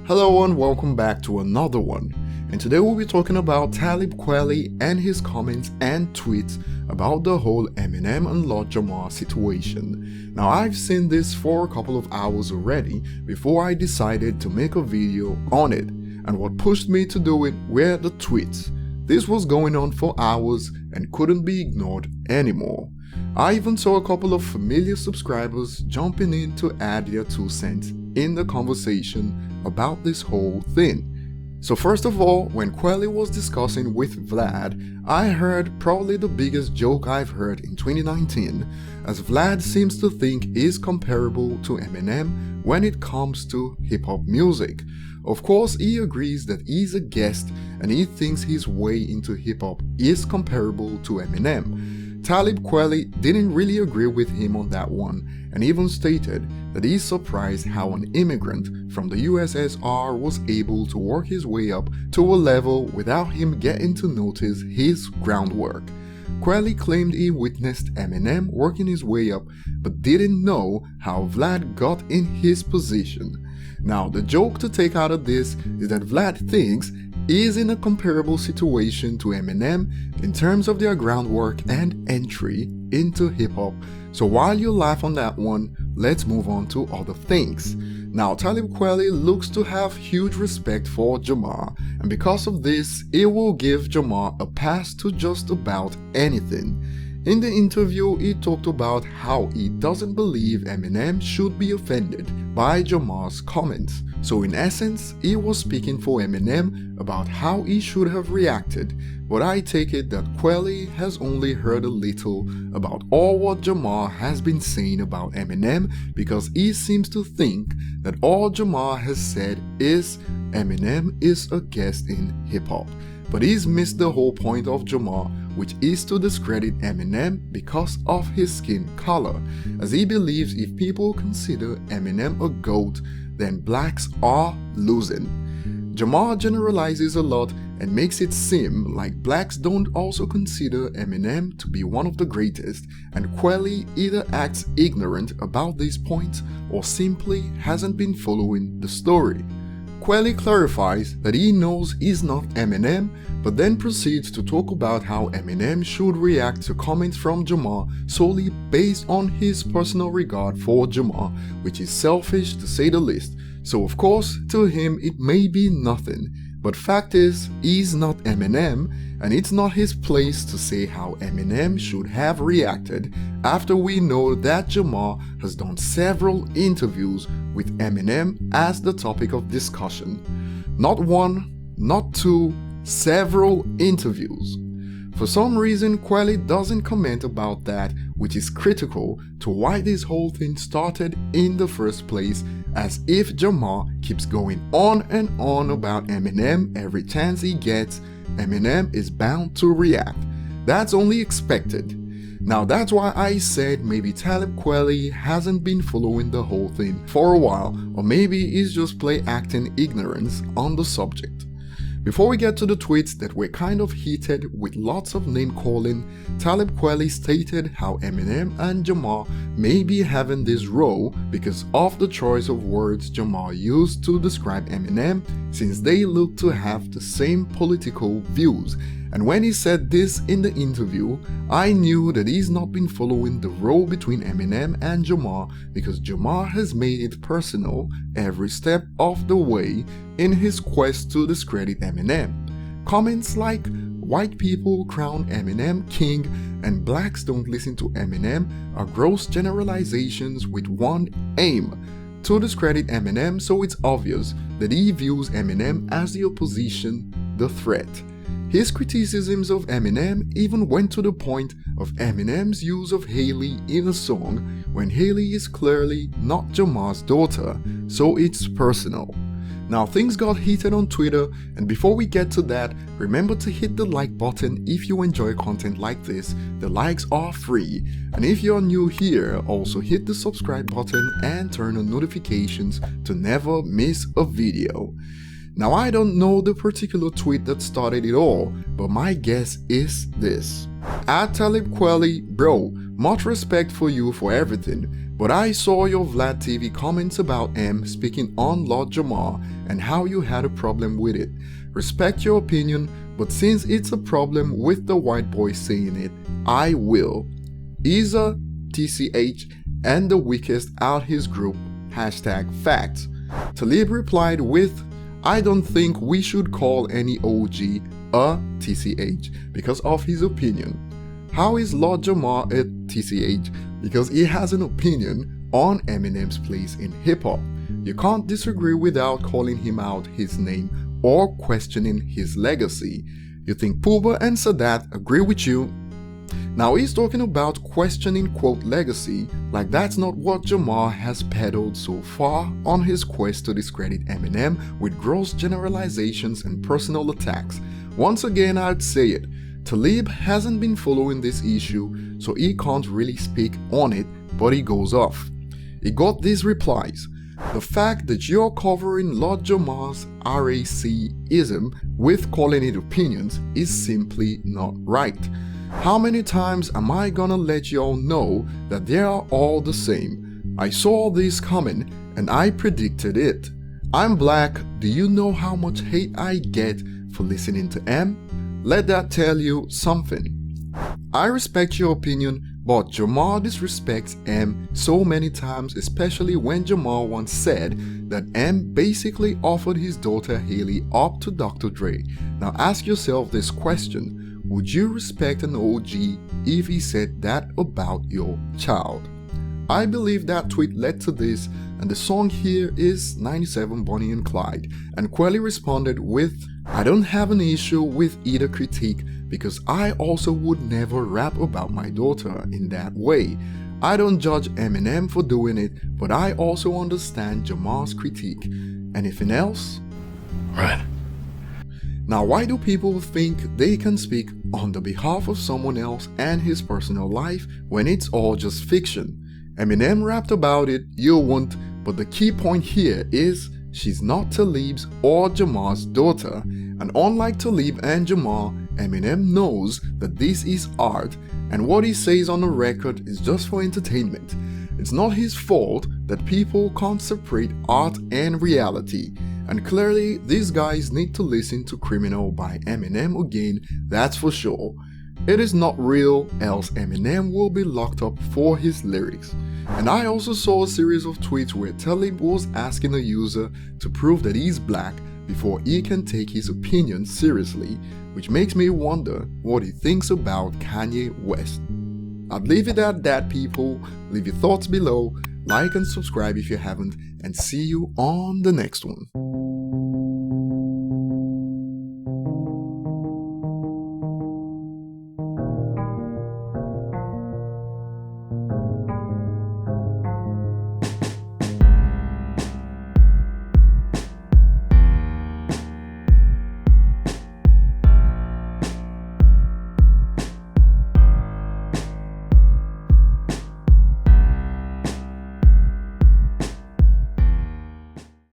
Hello and welcome back to another one. And today we'll be talking about Talib Kweli and his comments and tweets about the whole Eminem and Lord Jamar situation. Now I've seen this for a couple of hours already before I decided to make a video on it, and what pushed me to do it were the tweets. This was going on for hours and couldn't be ignored anymore. I even saw a couple of familiar subscribers jumping in to add their 2 cents in the conversation about this whole thing. So first of all, when Kweli was discussing with Vlad, I heard probably the biggest joke I've heard in 2019, as Vlad seems to think is comparable to Eminem when it comes to hip-hop music. Of course, he agrees that he's a guest and he thinks his way into hip-hop is comparable to Eminem. Talib Kweli didn't really agree with him on that one, and even stated that he's surprised how an immigrant from the USSR was able to work his way up to a level without him getting to notice his groundwork. Kweli claimed he witnessed Eminem working his way up but didn't know how Vlad got in his position. Now the joke to take out of this is that Vlad thinks he is in a comparable situation to Eminem in terms of their groundwork and entry into hip-hop. So while you laugh on that one, let's move on to other things. Now Talib Kweli looks to have huge respect for Jamar, and because of this, he will give Jamar a pass to just about anything. In the interview, he talked about how he doesn't believe Eminem should be offended by Jamar's comments. So in essence, he was speaking for Eminem about how he should have reacted, but I take it that Kweli has only heard a little about all what Jamar has been saying about Eminem, because he seems to think that all Jamar has said is Eminem is a guest in hip-hop. But he's missed the whole point of Jamar, which is to discredit Eminem because of his skin color, as he believes if people consider Eminem a GOAT, then blacks are losing. Jamar generalizes a lot and makes it seem like blacks don't also consider Eminem to be one of the greatest, and Kweli either acts ignorant about these points or simply hasn't been following the story. Kweli clarifies that he knows he's not Eminem, but then proceeds to talk about how Eminem should react to comments from Jamar solely based on his personal regard for Jamar, which is selfish to say the least. So of course, to him it may be nothing, but fact is, he's not Eminem, and it's not his place to say how Eminem should have reacted after we know that Jamar has done several interviews with Eminem as the topic of discussion. Not one, not two, several interviews. For some reason, Kweli doesn't comment about that, which is critical to why this whole thing started in the first place, as if Jamar keeps going on and on about Eminem every chance he gets, Eminem is bound to react. That's only expected. Now that's why I said maybe Talib Kweli hasn't been following the whole thing for a while, or maybe he's just play acting ignorance on the subject. Before we get to the tweets that were kind of heated with lots of name calling, Talib Kweli stated how Eminem and Jamar may be having this row because of the choice of words Jamar used to describe Eminem, since they look to have the same political views. And when he said this in the interview, I knew that he's not been following the row between Eminem and Jamar, because Jamar has made it personal every step of the way in his quest to discredit Eminem. Comments like white people crown Eminem king and blacks don't listen to Eminem are gross generalizations with one aim: to discredit Eminem, so it's obvious that he views Eminem as the opposition, the threat. His criticisms of Eminem even went to the point of Eminem's use of Haley in a song when Haley is clearly not Jamar's daughter, so it's personal. Now things got heated on Twitter, and before we get to that, remember to hit the like button if you enjoy content like this. The likes are free, and if you're new here, also hit the subscribe button and turn on notifications to never miss a video. Now I don't know the particular tweet that started it all, but my guess is this. At Talib Kweli, bro, much respect for you for everything, but I saw your Vlad TV comments about M speaking on Lord Jamar and how you had a problem with it. Respect your opinion, but since it's a problem with the white boy saying it, I will. Isa, TCH, and the weakest out his group, #facts. Talib replied with, I don't think we should call any OG a TCH because of his opinion. How is Lord Jamar a TCH? Because he has an opinion on Eminem's place in hip-hop. You can't disagree without calling him out his name or questioning his legacy. You think Puba and Sadat agree with you? Now he's talking about questioning quote legacy, like that's not what Jamar has peddled so far on his quest to discredit Eminem with gross generalizations and personal attacks. Once again I'd say it, Talib hasn't been following this issue, so he can't really speak on it, but he goes off. He got these replies. The fact that you're covering Lord Jamar's racism with calling it opinions is simply not right. How many times am I gonna let y'all know that they are all the same? I saw this coming and I predicted it. I'm black, do you know how much hate I get for listening to M? Let that tell you something. I respect your opinion, but Jamar disrespects M so many times, especially when Jamar once said that M basically offered his daughter Haley up to Dr. Dre. Now ask yourself this question, would you respect an OG if he said that about your child? I believe that tweet led to this, and the song here is 97 Bonnie and Clyde, and Kweli responded with, I don't have an issue with either critique because I also would never rap about my daughter in that way. I don't judge Eminem for doing it, but I also understand Jamar's critique. Anything else? Right. Now why do people think they can speak on the behalf of someone else and his personal life when it's all just fiction? Eminem rapped about it, you won't, but the key point here is she's not Talib's or Jamar's daughter, and unlike Talib and Jamar, Eminem knows that this is art and what he says on the record is just for entertainment. It's not his fault that people can't separate art and reality, and clearly these guys need to listen to Criminal by Eminem again, that's for sure. It is not real, else Eminem will be locked up for his lyrics. And I also saw a series of tweets where Talib was asking a user to prove that he's black before he can take his opinion seriously, which makes me wonder what he thinks about Kanye West. I'd leave it at that, people. Leave your thoughts below, like and subscribe if you haven't, and see you on the next one.